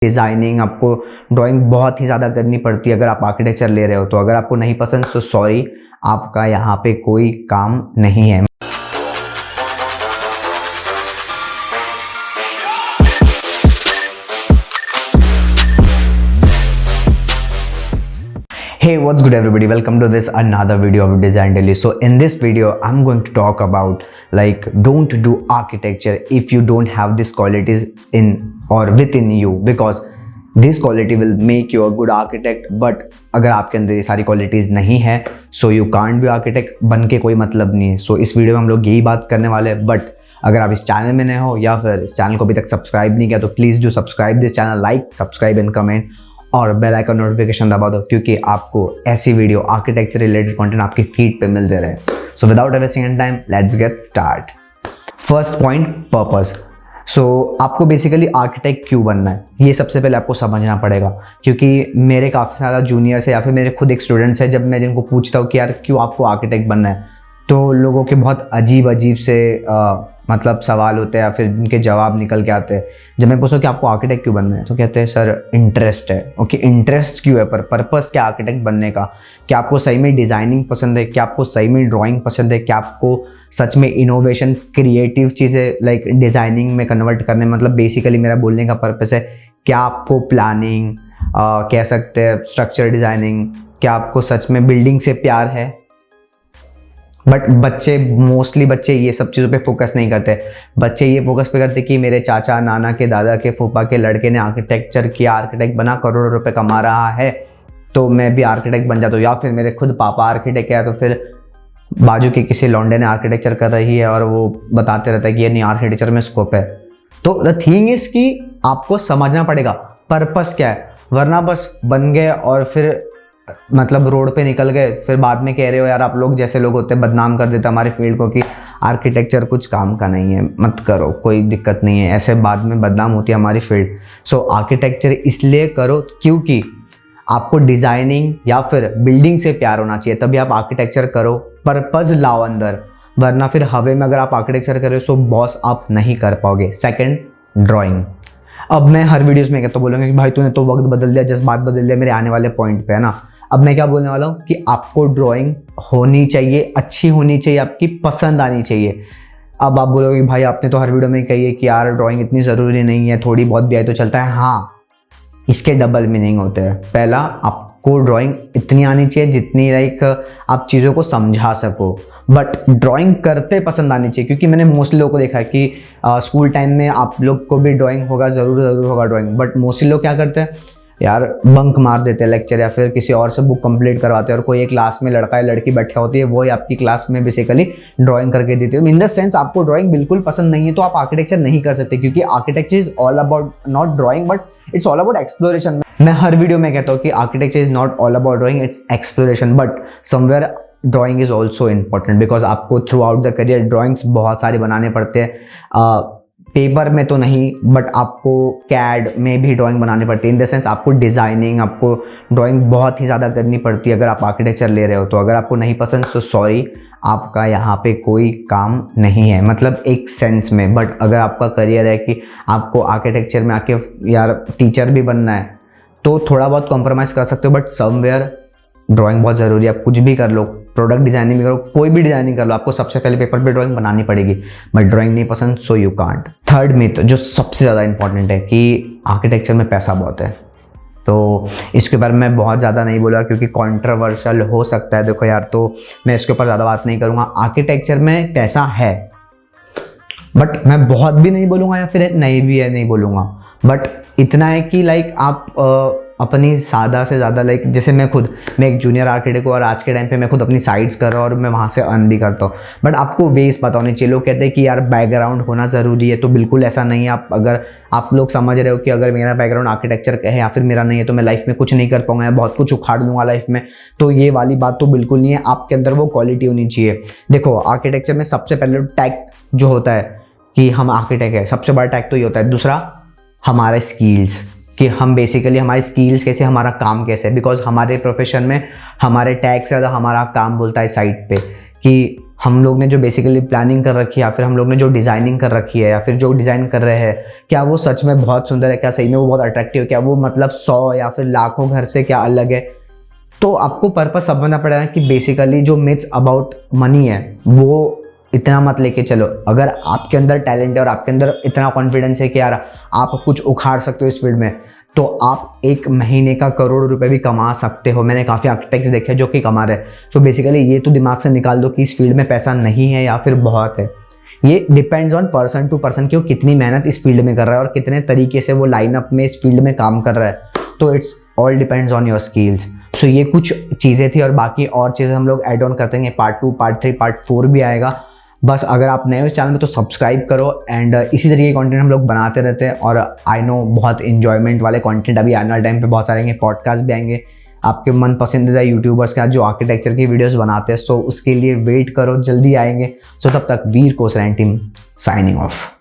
Designing, आपको drawing बहुत ही ज़्यादा करनी पड़ती है अगर आप आर्किटेक्चर ले रहे हो। तो अगर आपको नहीं पसंद तो सॉरी, आपका यहाँ पे कोई काम नहीं है। Hey, what's good everybody, welcome to this another video of Design Daily. So in this video I'm going to talk about like don't do architecture if you don't have these qualities in or within you, because this quality will make you a good architect. But अगर आपके अंदर ये सारी qualities नहीं है so you can't be architect, बन के कोई मतलब नहीं है। So इस वीडियो में हम लोग यही बात करने वाले हैं। बट अगर आप इस चैनल में नए हो या फिर इस चैनल को अभी तक सब्सक्राइब नहीं किया तो please do subscribe this channel, like, subscribe and comment और बेल आइकन नोटिफिकेशन दबा दो, क्योंकि आपको ऐसी वीडियो आर्किटेक्चर रिलेटेड कंटेंट आपकी फीड पे मिलते रहे। So without wasting any time let's get start. First point, purpose. So आपको बेसिकली आर्किटेक्ट क्यों बनना है ये सबसे पहले आपको समझना पड़ेगा, क्योंकि मेरे काफ़ी सारा जूनियर्स है या फिर मेरे खुद एक स्टूडेंट्स है, जब मैं जिनको पूछता हूँ कि यार क्यों आपको आर्किटेक्ट बनना है, तो लोगों के बहुत अजीब से मतलब सवाल होते हैं या फिर उनके जवाब निकल के आते हैं। जब मैं पूछूं कि आपको आर्किटेक्ट क्यों बनना है तो कहते हैं सर इंटरेस्ट है। ओके, इंटरेस्ट क्यों है, पर पर्पस क्या आर्किटेक्ट बनने का? क्या आपको सही में डिज़ाइनिंग पसंद है? क्या आपको सही में ड्राइंग पसंद है? क्या आपको सच में इनोवेशन, क्रिएटिव चीज़ें लाइक डिज़ाइनिंग में कन्वर्ट करने, मतलब बेसिकली मेरा बोलने का पर्पस है क्या आपको प्लानिंग कह सकते हैं, स्ट्रक्चर डिज़ाइनिंग, क्या आपको सच में बिल्डिंग से प्यार है? बट बच्चे मोस्टली ये सब चीज़ों पे फोकस नहीं करते। बच्चे ये फोकस पे करते कि मेरे चाचा, नाना के, दादा के, फूफा के लड़के ने आर्किटेक्चर किया, आर्किटेक्ट बना, करोड़ों रुपए कमा रहा है तो मैं भी आर्किटेक्ट बन जाता हूँ। या फिर मेरे खुद पापा आर्किटेक्ट है तो फिर बाजू के किसी लौंडे ने आर्किटेक्चर कर रही है और वो बताते रहता है कि ये नहीं, आर्किटेक्चर में स्कोप है। तो द थिंग इज कि आपको समझना पड़ेगा पर्पस क्या है, वरना बस बन गए और फिर मतलब रोड पे निकल गए, फिर बाद में कह रहे हो यार आप लोग जैसे लोग होते हैं बदनाम कर देते हमारी फील्ड को कि आर्किटेक्चर कुछ काम का नहीं है, मत करो, कोई दिक्कत नहीं है, ऐसे बाद में बदनाम होती है हमारी फील्ड। सो आर्किटेक्चर इसलिए करो क्योंकि आपको डिज़ाइनिंग या फिर बिल्डिंग से प्यार होना चाहिए, तभी आप आर्किटेक्चर करो, पर्पस लाओ अंदर। वरना फिर हवे में अगर आप आर्किटेक्चर करो सो बॉस आप नहीं कर पाओगे। Second, drawing. अब मैं हर वीडियोज़ में कहता बोलूँगा कि भाई तूने तो वक्त बदल दिया, जज्बात बदल दिया मेरे आने वाले पॉइंट पे, है ना। अब मैं क्या बोलने वाला हूँ कि आपको ड्राइंग होनी चाहिए, अच्छी होनी चाहिए, आपकी पसंद आनी चाहिए। अब आप बोलोगे भाई आपने तो हर वीडियो में कही है कि यार ड्राइंग इतनी ज़रूरी नहीं है, थोड़ी बहुत भी आए तो चलता है। हाँ, इसके डबल मीनिंग होते हैं। पहला, आपको ड्राइंग इतनी आनी चाहिए जितनी लाइक आप चीज़ों को समझा सको, बट ड्राइंग करते पसंद आनी चाहिए। क्योंकि मैंने मोस्टली लोगों को देखा है कि स्कूल टाइम में आप लोग को भी ड्राइंग होगा, ज़रूर होगा ड्राइंग, बट मोस्टली लोग क्या करते हैं यार, बंक मार देते हैं लेक्चर या फिर किसी और से बुक कंप्लीट करवाते हैं, और कोई एक क्लास में लड़का या लड़की बैठा होती है, वो ही आपकी क्लास में बेसिकली ड्राइंग करके देते हो। इन द सेंस आपको ड्राइंग बिल्कुल पसंद नहीं है तो आप आर्किटेक्चर नहीं कर सकते, क्योंकि architecture is all about not drawing but it's all about exploration. मैं हर वीडियो में कहता हूँ कि architecture is not all about drawing, it's exploration, but somewhere drawing is also important, because आपको throughout the career drawings बहुत सारे बनाने पड़ते हैं। पेपर में तो नहीं, बट आपको कैड में भी ड्राइंग बनानी पड़ती है। इन द सेंस आपको डिज़ाइनिंग, आपको ड्राइंग बहुत ही ज़्यादा करनी पड़ती है अगर आप आर्किटेक्चर ले रहे हो। तो अगर आपको नहीं पसंद तो सॉरी, आपका यहाँ पे कोई काम नहीं है, मतलब एक सेंस में। बट अगर आपका करियर है कि आपको आर्किटेक्चर में आके यार टीचर भी बनना है तो थोड़ा बहुत कॉम्प्रोमाइज़ कर सकते हो, बट समवेयर ड्राइंग बहुत ज़रूरी है। आप कुछ भी कर लो, प्रोडक्ट डिज़ाइनिंग भी करो, कोई भी डिज़ाइनिंग कर लो, आपको सबसे पहले पेपर पे ड्राइंग बनानी पड़ेगी। बट ड्राइंग नहीं पसंद so you can't. Third myth जो सबसे ज़्यादा इंपॉर्टेंट है कि आर्किटेक्चर में पैसा बहुत है, तो इसके ऊपर मैं बहुत ज़्यादा नहीं बोला क्योंकि कंट्रोवर्शियल हो सकता है। देखो यार, तो मैं इसके ऊपर ज़्यादा बात नहीं करूँगा। आर्किटेक्चर में पैसा है, बट मैं बहुत भी नहीं बोलूँगा या फिर नहीं भी है नहीं बोलूँगा, बट इतना है कि लाइक आप अपनी ज़्यादा से ज़्यादा लाइक जैसे मैं एक जूनियर आर्किटेक्ट हूँ और आज के टाइम पे मैं खुद अपनी साइट्स कर रहा हूँ और मैं वहाँ से अर्न भी करता हूँ। बट आपको वेज पता होनी चाहिए। लोग कहते हैं कि यार बैकग्राउंड होना ज़रूरी है, तो बिल्कुल ऐसा नहीं है। अगर आप लोग समझ रहे हो कि अगर मेरा बैकग्राउंड आर्किटेक्चर का है या फिर मेरा नहीं है तो मैं लाइफ में कुछ नहीं कर पाऊंगा या बहुत कुछ उखाड़ दूंगा लाइफ में, तो ये वाली बात तो बिल्कुल नहीं है। आपके अंदर वो क्वालिटी होनी चाहिए। देखो, आर्किटेक्चर में सबसे पहले टैग जो होता है कि हम आर्किटेक्ट है, सबसे बड़ा टैग तो ये होता है। दूसरा, हमारा स्किल्स, कि हम बेसिकली हमारी स्किल्स कैसे, हमारा काम कैसे है। बिकॉज हमारे प्रोफेशन में हमारे टैग से ज़्यादा हमारा काम बोलता है साइट पे कि हम लोग ने जो बेसिकली प्लानिंग कर रखी है या फिर हम लोग ने जो डिज़ाइनिंग कर रखी है या फिर जो डिज़ाइन कर रहे हैं, क्या वो सच में बहुत सुंदर है, क्या सही में वो बहुत अट्रैक्टिव है, क्या वो मतलब 100 या फिर लाखों घर से क्या अलग है। तो आपको पर्पस समझना पड़ेगा कि बेसिकली जो मिथ्स अबाउट मनी है वो इतना मत लेके चलो। अगर आपके अंदर टैलेंट है और आपके अंदर इतना कॉन्फिडेंस है कि यार आप कुछ उखाड़ सकते हो इस फील्ड में, तो आप एक महीने का करोड़ रुपए भी कमा सकते हो। मैंने काफ़ी आर्किटेक्ट्स देखे जो कि कमा रहे हैं। तो बेसिकली ये तो दिमाग से निकाल दो कि इस फील्ड में पैसा नहीं है या फिर बहुत है। ये depends on person to person कि वो कितनी मेहनत इस फील्ड में कर रहा है और कितने तरीके से वो लाइनअप में इस फील्ड में काम कर रहा है। तो it's all depends on your skills. So ये कुछ चीज़ें थी और बाकी और चीज़ें हम लोग ऐड ऑन करते हैं। पार्ट 2, पार्ट 3, पार्ट 4 भी आएगा। बस अगर आप नए हो इस चैनल में तो सब्सक्राइब करो एंड इसी तरीके के कंटेंट हम लोग बनाते रहते हैं। और आई नो बहुत इन्जॉयमेंट वाले कंटेंट अभी आने वाले टाइम पे बहुत सारे आएंगे, पॉडकास्ट भी आएंगे आपके मन पसंदीदा यूट्यूबर्स के जो आर्किटेक्चर की वीडियोस बनाते हैं। सो उसके लिए वेट करो, जल्दी आएंगे। सो तब तक वीर कोसरैन टीम साइनिंग ऑफ।